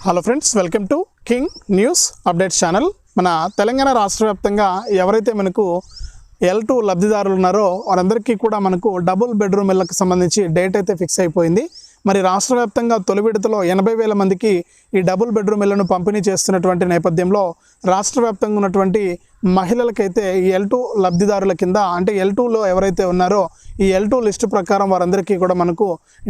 Hello friends, welcome to king news updates channel. మన తెలంగాణ రాష్ట్ర వ్యాప్తంగా ఎవరైతే మనకు L2 లబ్ధిదారులు ఉన్నారో వారందరికీ కూడా మనకు డబుల్ బెడ్రూమ్ ఇళ్లకు సంబంధించి డేట్ అయితే ఫిక్స్ అయిపోయింది. మరి రాష్ట్ర వ్యాప్తంగా తొలి విడతలో 80,000 మందికి ఈ డబుల్ బెడ్రూమ్ ఇళ్లను పంపిణీ చేస్తున్నటువంటి నేపథ్యంలో రాష్ట్ర వ్యాప్తంగా ఉన్నటువంటి మహిళలకైతే ఈ L2 లబ్ధిదారుల కింద అంటే L2లో ఎవరైతే ఉన్నారో ఈ L2 లిస్టు ప్రకారం వారందరికీ కూడా మనకు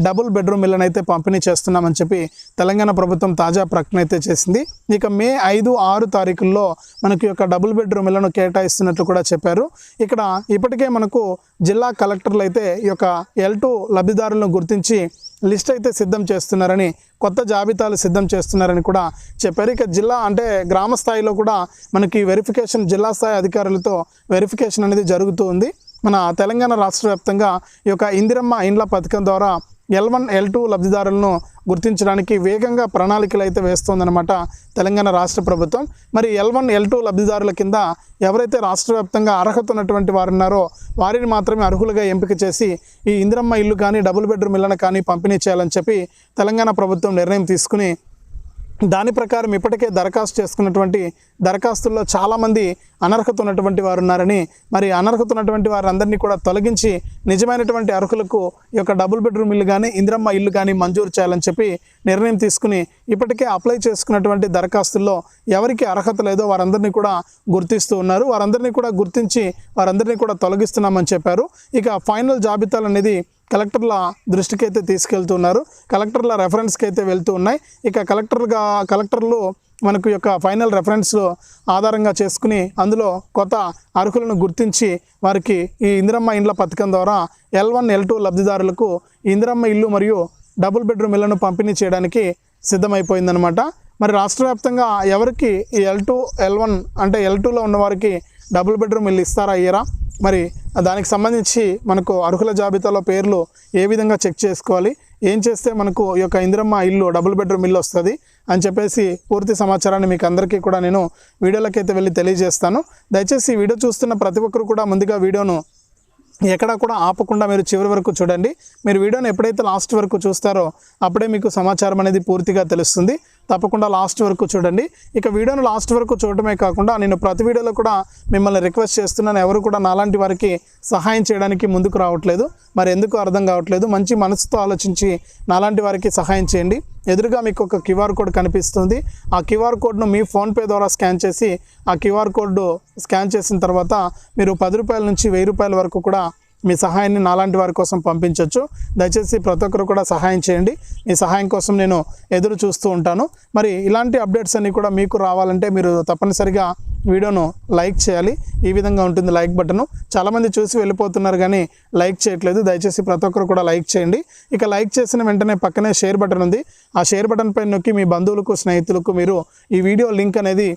డబుల్ బెడ్రూమ్ ఇళ్లను అయితే పంపిణీ చేస్తున్నామని చెప్పి తెలంగాణ ప్రభుత్వం తాజా ప్రకటన అయితే చేసింది. ఇక మే 5, 6 తారీఖుల్లో మనకి యొక్క డబుల్ బెడ్రూమ్ ఇళ్లను కేటాయిస్తున్నట్లు కూడా చెప్పారు. ఇక్కడ ఇప్పటికే మనకు జిల్లా కలెక్టర్లు అయితే ఈ యొక్క L2 లబ్ధిదారులను గుర్తించి లిస్ట్ అయితే సిద్ధం చేస్తున్నారని, కొత్త జాబితాలు సిద్ధం చేస్తున్నారని కూడా చెప్పారు. ఇక జిల్లా అంటే గ్రామ స్థాయిలో కూడా మనకి వెరిఫికేషన్, జిల్లా స్థాయి అధికారులతో వెరిఫికేషన్ అనేది జరుగుతూ ఉంది. మన తెలంగాణ రాష్ట్ర వ్యాప్తంగా ఈ యొక్క ఇందిరమ్మ ఇండ్ల పథకం ద్వారా L1, L2 లబ్ధిదారులను గుర్తించడానికి వేగంగా ప్రణాళికలు అయితే వేస్తోందన్నమాట తెలంగాణ రాష్ట్ర ప్రభుత్వం. మరి L1, L2 లబ్ధిదారుల కింద ఎవరైతే రాష్ట్ర వ్యాప్తంగా అర్హత ఉన్నటువంటి వారు ఉన్నారో వారిని మాత్రమే అర్హులుగా ఎంపిక చేసి ఈ ఇందిరమ్మ ఇల్లు కానీ డబుల్ బెడ్రూమ్ ఇళ్లను కానీ పంపిణీ చేయాలని చెప్పి తెలంగాణ ప్రభుత్వం నిర్ణయం తీసుకుని దాని ప్రకారం ఇప్పటికే దరఖాస్తు చేసుకున్నటువంటి దరఖాస్తుల్లో చాలామంది అనర్హత ఉన్నటువంటి వారు ఉన్నారని, మరి అనర్హత ఉన్నటువంటి వారందరినీ కూడా తొలగించి నిజమైనటువంటి అర్హులకు ఈ యొక్క డబుల్ బెడ్రూమ్ ఇల్లు కానీ ఇందిరమ్మ ఇల్లు కానీ మంజూరు చేయాలని చెప్పి నిర్ణయం తీసుకుని ఇప్పటికే అప్లై చేసుకున్నటువంటి దరఖాస్తుల్లో ఎవరికి అర్హత లేదో వారందరినీ కూడా గుర్తిస్తూ ఉన్నారు. వారందరినీ కూడా గుర్తించి వారందరినీ కూడా తొలగిస్తున్నామని చెప్పారు. ఇక ఫైనల్ జాబితాలు అనేది కలెక్టర్ల దృష్టికి అయితే తీసుకెళ్తున్నారు, కలెక్టర్ల రెఫరెన్స్కి అయితే వెళ్తూ ఉన్నాయి. ఇక కలెక్టర్లు మనకు యొక్క ఫైనల్ రెఫరెన్స్ ఆధారంగా చేసుకుని అందులో కొత్త అర్హులను గుర్తించి వారికి ఈ ఇందిరమ్మ ఇండ్ల పథకం ద్వారా L1, L2 లబ్ధిదారులకు ఇందిరమ్మ ఇల్లు మరియు డబుల్ బెడ్రూమ్ ఇళ్లను పంపిణీ చేయడానికి సిద్ధమైపోయిందనమాట. మరి రాష్ట్ర వ్యాప్తంగా ఎవరికి ఈ L2, L1 అంటే L2లో ఉన్న వారికి డబుల్ బెడ్రూమ్ ఇల్లు ఇస్తారా ఇయ్యరా, మరి దానికి సంబంధించి మనకు అర్హుల జాబితాలో పేర్లు ఏ విధంగా చెక్ చేసుకోవాలి, ఏం చేస్తే మనకు ఈ యొక్క ఇందిరమ్మ ఇల్లు డబుల్ బెడ్రూమ్ ఇల్లు వస్తుంది అని చెప్పేసి పూర్తి సమాచారాన్ని మీకు అందరికీ కూడా నేను వీడియోలకైతే వెళ్ళి తెలియజేస్తాను. దయచేసి ఈ వీడియో చూస్తున్న ప్రతి ఒక్కరు కూడా ముందుగా వీడియోను ఎక్కడా కూడా ఆపకుండా మీరు చివరి వరకు చూడండి. మీరు వీడియోని ఎప్పుడైతే లాస్ట్ వరకు చూస్తారో అప్పుడే మీకు సమాచారం అనేది పూర్తిగా తెలుస్తుంది. తప్పకుండా లాస్ట్ వరకు చూడండి. ఇక వీడియోను లాస్ట్ వరకు చూడటమే కాకుండా నేను ప్రతి వీడియోలో కూడా మిమ్మల్ని రిక్వెస్ట్ చేస్తున్నాను, ఎవరు కూడా నాలాంటి వారికి సహాయం చేయడానికి ముందుకు రావట్లేదు. మరి ఎందుకు అర్థం కావట్లేదు. మంచి మనసుతో ఆలోచించి నాలాంటి వారికి సహాయం చేయండి. ఎదురుగా మీకు ఒక QR కోడ్ కనిపిస్తుంది. ఆ QR కోడ్ను మీ ఫోన్పే ద్వారా స్కాన్ చేసి ఆ QR కోడ్ స్కాన్ చేసిన తర్వాత మీరు 10 రూపాయల నుంచి 1000 రూపాయల వరకు కూడా మీ సహాయాన్ని నాలాంటి వారి కోసం పంపించవచ్చు. దయచేసి ప్రతి ఒక్కరు కూడా సహాయం చేయండి. మీ సహాయం కోసం నేను ఎదురు చూస్తూ ఉంటాను. మరి ఇలాంటి అప్డేట్స్ అన్నీ కూడా మీకు రావాలంటే మీరు తప్పనిసరిగా వీడియోను లైక్ చేయాలి. ఈ విధంగా ఉంటుంది లైక్ బటను. చాలామంది చూసి వెళ్ళిపోతున్నారు కానీ లైక్ చేయట్లేదు. దయచేసి ప్రతి ఒక్కరు కూడా లైక్ చేయండి. ఇక లైక్ చేసిన వెంటనే పక్కనే షేర్ బటన్ ఉంది. ఆ షేర్ బటన్ పైన నొక్కి మీ బంధువులకు, స్నేహితులకు మీరు ఈ వీడియో లింక్ అనేది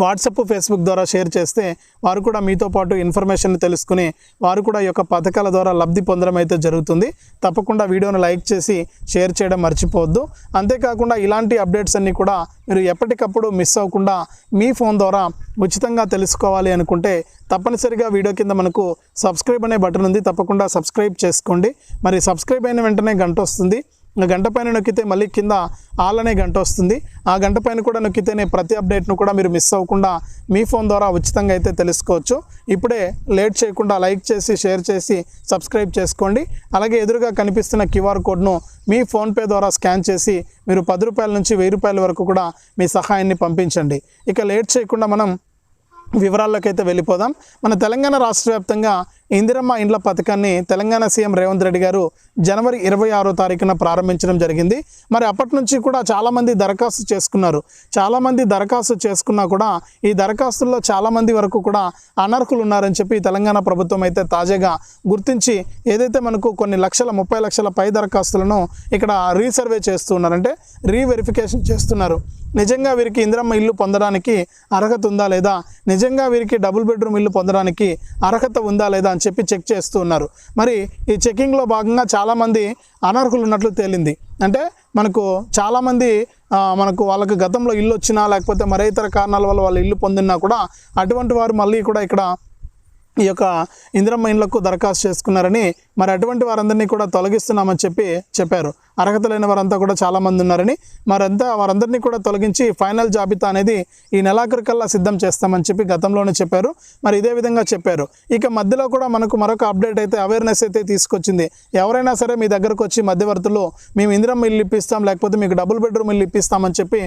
వాట్సాప్, ఫేస్బుక్ ద్వారా షేర్ చేస్తే వారు కూడా మీతో పాటు ఇన్ఫర్మేషన్ తెలుసుకుని వారు కూడా ఈ యొక్క పథకాల ద్వారా లబ్ధి పొందడం అయితే జరుగుతుంది. తప్పకుండా వీడియోను లైక్ చేసి షేర్ చేయడం మర్చిపోవద్దు. అంతేకాకుండా ఇలాంటి అప్డేట్స్ అన్నీ కూడా మీరు ఎప్పటికప్పుడు మిస్ అవ్వకుండా మీ ఫోన్ ద్వారా ఉచితంగా తెలుసుకోవాలి అనుకుంటే తప్పనిసరిగా వీడియో కింద మనకు సబ్స్క్రైబ్ అనే బటన్ ఉంది. తప్పకుండా సబ్స్క్రైబ్ చేసుకోండి. మరి సబ్స్క్రైబ్ అయిన వెంటనే గంట వస్తుంది. గంట పైన నొక్కితే మళ్ళీ కింద ఆల్ అనే గంట వస్తుంది. ఆ గంట పైన కూడా నొక్కితేనే ప్రతి అప్డేట్ను కూడా మీరు మిస్ అవ్వకుండా మీ ఫోన్ ద్వారా ఉచితంగా అయితే తెలుసుకోవచ్చు. ఇప్పుడే లేట్ చేయకుండా లైక్ చేసి షేర్ చేసి సబ్స్క్రైబ్ చేసుకోండి. అలాగే ఎదురుగా కనిపిస్తున్న QR కోడ్ను మీ ఫోన్పే ద్వారా స్కాన్ చేసి మీరు 10 రూపాయల నుంచి 1000 రూపాయల వరకు కూడా మీ సహాయాన్ని పంపించండి. ఇక లేట్ చేయకుండా మనం వివరాల్లోకైతే వెళ్ళిపోదాం. మన తెలంగాణ రాష్ట్ర వ్యాప్తంగా ఇందిరమ్మ ఇండ్ల పథకాన్ని తెలంగాణ సీఎం రేవంత్ రెడ్డి గారు జనవరి 26వ తారీఖున ప్రారంభించడం జరిగింది. మరి అప్పటి నుంచి కూడా చాలామంది దరఖాస్తు చేసుకున్నారు. చాలామంది దరఖాస్తు చేసుకున్నా కూడా ఈ దరఖాస్తుల్లో చాలామంది వరకు కూడా అనర్హులు ఉన్నారని చెప్పి తెలంగాణ ప్రభుత్వం అయితే తాజాగా గుర్తించి ఏదైతే మనకు కొన్ని లక్షల 30 లక్షల పై దరఖాస్తులను ఇక్కడ రీసర్వే చేస్తున్నారంటే రీవెరిఫికేషన్ చేస్తున్నారు. నిజంగా వీరికి ఇందిరమ్మ ఇల్లు పొందడానికి అర్హత ఉందా లేదా, నిజంగా వీరికి డబుల్ బెడ్రూమ్ ఇల్లు పొందడానికి అర్హత ఉందా లేదా అని చెప్పి చెక్ చేస్తూ ఉన్నారు. మరి ఈ చెకింగ్లో భాగంగా చాలామంది అనర్హులు ఉన్నట్లు తేలింది. అంటే మనకు చాలామంది మనకు వాళ్ళకి గతంలో ఇల్లు వచ్చినా లేకపోతే మరే ఇతర కారణాల వల్ల వాళ్ళు ఇల్లు పొందినా కూడా అటువంటి వారు మళ్ళీ కూడా ఇక్కడ ఈ యొక్క ఇందిరమ్మ ఇండ్లకు దరఖాస్తు చేసుకున్నారని, మరి అటువంటి వారందరినీ కూడా తొలగిస్తున్నామని చెప్పారు. అర్హత లేని వారంతా కూడా చాలామంది ఉన్నారని, వారందరినీ కూడా తొలగించి ఫైనల్ జాబితా అనేది ఈ నెలాఖరుకల్లా సిద్ధం చేస్తామని చెప్పి గతంలోనే చెప్పారు. మరి ఇదే విధంగా చెప్పారు. ఇక మధ్యలో కూడా మనకు మరొక అప్డేట్ అయితే, అవేర్నెస్ అయితే తీసుకొచ్చింది. ఎవరైనా సరే మీ దగ్గరకు వచ్చి మధ్యవర్తులు మేము ఇందిరమ్మ ఇల్లు ఇప్పిస్తాం, లేకపోతే మీకు డబుల్ బెడ్రూమ్ ఇల్లు ఇప్పిస్తామని చెప్పి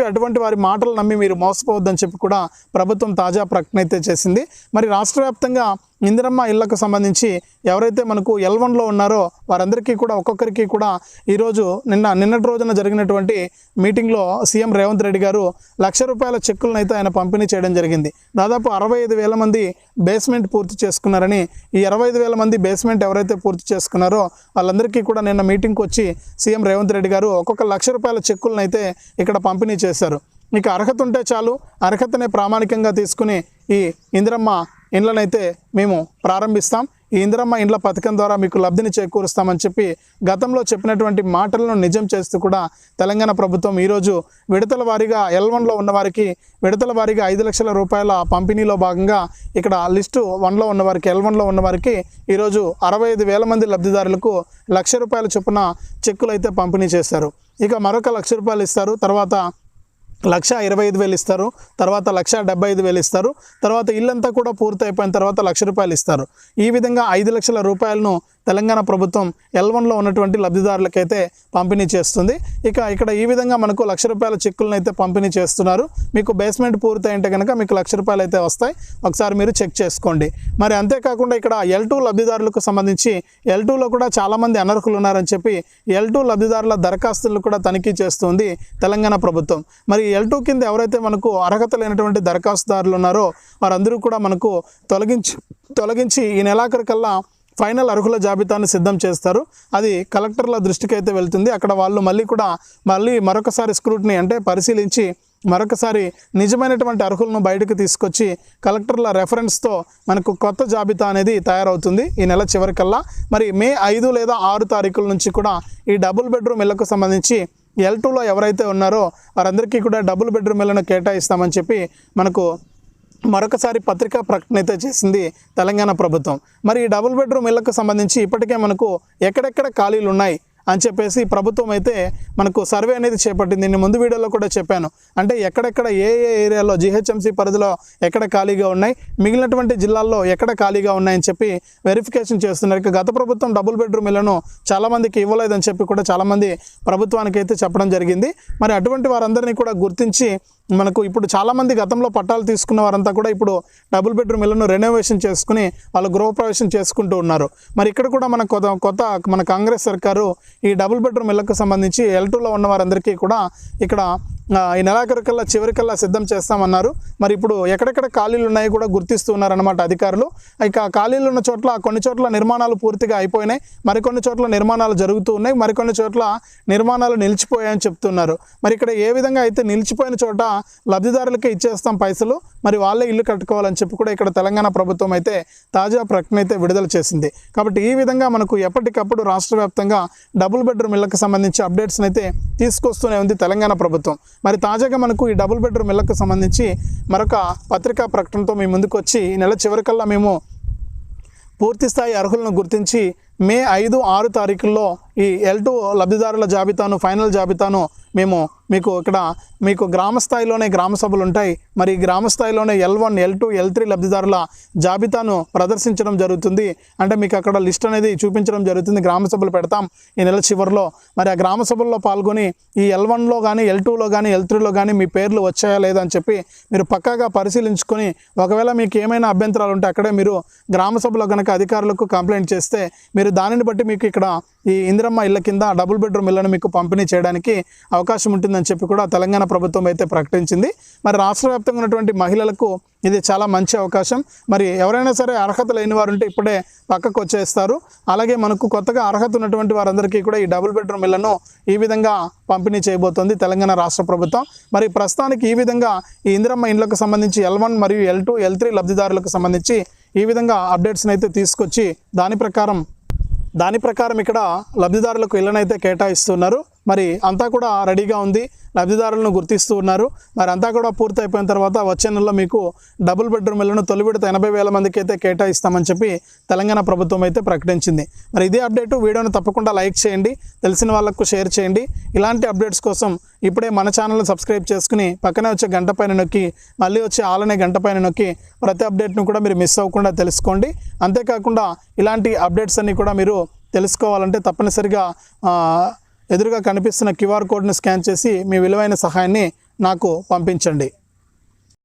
అటువంటి వారి మాటలు నమ్మి మీరు మోసపోవద్దని చెప్పి కూడా ప్రభుత్వం తాజా ప్రకటన అయితే చేసింది. మరి రాష్ట్ర వ్యాప్తంగా ఇందిరమ్మ ఇళ్లకు సంబంధించి ఎవరైతే మనకు L1లో ఉన్నారో వారందరికీ కూడా ఒక్కొక్కరికి కూడా ఈరోజు నిన్నటి రోజున జరిగినటువంటి మీటింగ్లో సీఎం రేవంత్ రెడ్డి గారు ₹1,00,000 చెక్కులను అయితే ఆయన పంపిణీ చేయడం జరిగింది. దాదాపు 65,000 మంది బేస్మెంట్ పూర్తి చేసుకున్నారని, ఈ 65,000 మంది బేస్మెంట్ ఎవరైతే పూర్తి చేసుకున్నారో వాళ్ళందరికీ కూడా నిన్న మీటింగ్కి వచ్చి సీఎం రేవంత్ రెడ్డి గారు ఒక్కొక్క ₹1,00,000 చెక్కులను అయితే ఇక్కడ పంపిణీ చేశారు. ఇక అర్హత ఉంటే చాలు, అర్హతనే ప్రామాణికంగా తీసుకుని ఈ ఇందిరమ్మ ఇండ్లనైతే మేము ప్రారంభిస్తాం, ఈ ఇందిరమ్మ ఇండ్ల పథకం ద్వారా మీకు లబ్ధిని చేకూరుస్తామని చెప్పి గతంలో చెప్పినటువంటి మాటలను నిజం చేస్తూ కూడా తెలంగాణ ప్రభుత్వం ఈరోజు విడతల వారీగా L1లో ఉన్నవారికి విడతల వారీగా ₹5,00,000 పంపిణీలో భాగంగా ఇక్కడ లిస్టు 1లో ఉన్నవారికి L1లో ఉన్నవారికి ఈరోజు 65,000 మంది లబ్ధిదారులకు ₹1,00,000 చొప్పున చెక్కులు అయితే పంపిణీ చేశారు. ఇక మరొక ₹1,00,000 ఇస్తారు, తర్వాత 1,25,000 ఇస్తారు, తర్వాత 1,75,000 ఇస్తారు, తర్వాత ఇల్లంతా కూడా పూర్తి అయిపోయిన తర్వాత ₹1,00,000 ఇస్తారు. ఈ విధంగా ₹5,00,000 తెలంగాణ ప్రభుత్వం L1లో ఉన్నటువంటి లబ్ధిదారులకైతే పంపిణీ చేస్తుంది. ఇక్కడ ఈ విధంగా మనకు ₹1,00,000 చెక్కులను అయితే పంపిణీ చేస్తున్నారు. మీకు బేస్మెంట్ పూర్తి అయింటే కనుక మీకు ₹1,00,000 అయితే వస్తాయి, ఒకసారి మీరు చెక్ చేసుకోండి. మరి అంతేకాకుండా ఇక్కడ L2 లబ్ధిదారులకు సంబంధించి L2లో కూడా చాలామంది అనర్హులు ఉన్నారని చెప్పి L2 లబ్ధిదారుల దరఖాస్తులను కూడా తనిఖీ చేస్తుంది తెలంగాణ ప్రభుత్వం. మరి L2 కింద ఎవరైతే మనకు అర్హత లేనటువంటి దరఖాస్తుదారులు ఉన్నారో వారందరూ కూడా మనకు తొలగించి ఈ నెలాఖరుకల్లా ఫైనల్ అర్హుల జాబితాను సిద్ధం చేస్తారు. అది కలెక్టర్ల దృష్టికి అయితే వెళ్తుంది. అక్కడ వాళ్ళు మళ్ళీ మరొకసారి స్క్రూటినీ అంటే పరిశీలించి మరొకసారి నిజమైనటువంటి అర్హులను బయటకు తీసుకొచ్చి కలెక్టర్ల రెఫరెన్స్తో మనకు కొత్త జాబితా అనేది తయారవుతుంది ఈ నెల చివరికల్లా. మరి మే 5 లేదా 6 తారీఖుల నుంచి కూడా ఈ డబుల్ బెడ్రూమ్ ఇళ్లకు సంబంధించి L2లో ఎవరైతే ఉన్నారో వారందరికీ కూడా డబుల్ బెడ్రూమ్ ఇళ్లను కేటాయిస్తామని చెప్పి మనకు మరొకసారి పత్రికా ప్రకటన అయితే చేసింది తెలంగాణ ప్రభుత్వం. మరి ఈ డబుల్ బెడ్రూమ్ ఇళ్లకు సంబంధించి ఇప్పటికే మనకు ఎక్కడెక్కడ ఖాళీలు ఉన్నాయి అని చెప్పేసి ప్రభుత్వం అయితే మనకు సర్వే అనేది చేపట్టింది. నేను ముందు వీడియోలో కూడా చెప్పాను. అంటే ఎక్కడెక్కడ ఏ ఏరియాలో GHMC పరిధిలో ఎక్కడ ఖాళీగా ఉన్నాయి, మిగిలినటువంటి జిల్లాల్లో ఎక్కడ ఖాళీగా ఉన్నాయని చెప్పి వెరిఫికేషన్ చేస్తున్నారు. ఇక గత ప్రభుత్వం డబుల్ బెడ్రూమ్ ఇళ్లను చాలామందికి ఇవ్వలేదని చెప్పి కూడా చాలామంది ప్రభుత్వానికి అయితే చెప్పడం జరిగింది. మరి అటువంటి వారందరినీ కూడా గుర్తించి మనకు ఇప్పుడు చాలామంది గతంలో పట్టాలు తీసుకున్న వారంతా కూడా ఇప్పుడు డబుల్ బెడ్రూమ్ ఇళ్లను రెనోవేషన్ చేసుకుని వాళ్ళు గృహప్రవేశం చేసుకుంటూ ఉన్నారు. మరి ఇక్కడ కూడా మన కాంగ్రెస్ సర్కారు ఈ డబుల్ బెడ్రూమ్ ఇళ్లకు సంబంధించి L2లో ఉన్న వారందరికీ కూడా ఇక్కడ ఈ నెలాఖరుకల్లా చివరికల్లా సిద్ధం చేస్తామన్నారు. మరి ఇప్పుడు ఎక్కడెక్కడ ఖాళీలు ఉన్నాయో కూడా గుర్తిస్తూ ఉన్నారన్నమాట అధికారులు. ఇక ఖాళీలు ఉన్న చోట్ల కొన్ని చోట్ల నిర్మాణాలు పూర్తిగా అయిపోయినాయి, మరికొన్ని చోట్ల నిర్మాణాలు జరుగుతూ ఉన్నాయి, మరికొన్ని చోట్ల నిర్మాణాలు నిలిచిపోయాయని చెప్తున్నారు. మరి ఇక్కడ ఏ విధంగా అయితే నిలిచిపోయిన చోట లబ్ధిదారులకే ఇచ్చేస్తాం పైసలు, మరి వాళ్ళే ఇల్లు కట్టుకోవాలని చెప్పి కూడా ఇక్కడ తెలంగాణ ప్రభుత్వం అయితే తాజా ప్రకటన అయితే విడుదల చేసింది. కాబట్టి ఈ విధంగా మనకు ఎప్పటికప్పుడు రాష్ట్ర వ్యాప్తంగా డబుల్ బెడ్రూమ్ ఇళ్లకు సంబంధించి అప్డేట్స్ని అయితే తీసుకొస్తూనే ఉంది తెలంగాణ ప్రభుత్వం. మరి తాజాగా మనకు ఈ డబుల్ బెడ్రూమ్ ఇళ్లకు సంబంధించి మరొక పత్రికా ప్రకటనతో మీ ముందుకు వచ్చి ఈ నెల చివరికల్లా మేము పూర్తిస్థాయి అర్హులను గుర్తించి మే 5, 6 తారీఖుల్లో ఈ L2 లబ్ధిదారుల జాబితాను ఫైనల్ జాబితాను మీకు గ్రామ స్థాయిలోనే గ్రామ సభలు ఉంటాయి. మరి గ్రామ స్థాయిలోనే L1, L2, L3 లబ్ధిదారుల జాబితాను ప్రదర్శించడం జరుగుతుంది. అంటే మీకు అక్కడ లిస్ట్ అనేది చూపించడం జరుగుతుంది. గ్రామ సభలు పెడతాం ఈ నెల చివరిలో. మరి ఆ గ్రామ సభల్లో పాల్గొని ఈ L1లో కానీ L2లో కానీ L3లో కానీ మీ పేర్లు వచ్చాయా లేదా అని చెప్పి మీరు పక్కాగా పరిశీలించుకొని ఒకవేళ మీకు ఏమైనా అభ్యంతరాలు ఉంటే అక్కడే మీరు గ్రామ సభలో కనుక అధికారులకు కంప్లైంట్ చేస్తే మీరు దానిని బట్టి మీకు ఇక్కడ ఈ ఇందిరమ్మ ఇళ్ల కింద డబుల్ బెడ్రూమ్ ఇళ్లను మీకు పంపిణీ చేయడానికి అవకాశం ఉంటుందని చెప్పి కూడా తెలంగాణ ప్రభుత్వం అయితే ప్రకటించింది. మరి రాష్ట్ర వ్యాప్తంగా ఉన్నటువంటి మహిళలకు ఇది చాలా మంచి అవకాశం. మరి ఎవరైనా సరే అర్హత లేని వారు ఉంటే ఇప్పుడే పక్కకు వచ్చేస్తారు. అలాగే మనకు కొత్తగా అర్హత ఉన్నటువంటి వారందరికీ కూడా ఈ డబుల్ బెడ్రూమ్ ఇళ్లను ఈ విధంగా పంపిణీ చేయబోతోంది తెలంగాణ రాష్ట్ర ప్రభుత్వం. మరి ప్రస్తుతానికి ఈ విధంగా ఈ ఇందిరమ్మ ఇండ్లకు సంబంధించి L1 మరియు L2, L3 లబ్ధిదారులకు సంబంధించి ఈ విధంగా అప్డేట్స్ని అయితే తీసుకొచ్చి దాని ప్రకారం ఇక్కడ లబ్ధిదారులకు ఇళ్లనైతే కేటాయిస్తున్నారు. మరి అంతా కూడా రెడీగా ఉంది, లబ్ధిదారులను గుర్తిస్తూ ఉన్నారు. మరి అంతా కూడా పూర్తి అయిపోయిన తర్వాత వచ్చే నెలలో మీకు డబుల్ బెడ్రూమ్ ఇళ్లను తొలి విడత 80,000 మందికి అయితే కేటాయిస్తామని చెప్పి తెలంగాణ ప్రభుత్వం అయితే ప్రకటించింది. మరి ఇదే అప్డేటు, వీడియోని తప్పకుండా లైక్ చేయండి, తెలిసిన వాళ్ళకు షేర్ చేయండి. ఇలాంటి అప్డేట్స్ కోసం ఇప్పుడే మన ఛానల్ని సబ్స్క్రైబ్ చేసుకుని పక్కనే వచ్చే గంట పైన నొక్కి మళ్ళీ వచ్చే ఆల్ అనే గంట పైన నొక్కి ప్రతి అప్డేట్ను కూడా మీరు మిస్ అవ్వకుండా తెలుసుకోండి. అంతేకాకుండా ఇలాంటి అప్డేట్స్ అన్నీ కూడా మీరు తెలుసుకోవాలంటే తప్పనిసరిగా ఎదురుగా కనిపిస్తున్న QR కోడ్ని స్కాన్ చేసి మీ విలువైన సహాయాన్ని నాకు పంపించండి.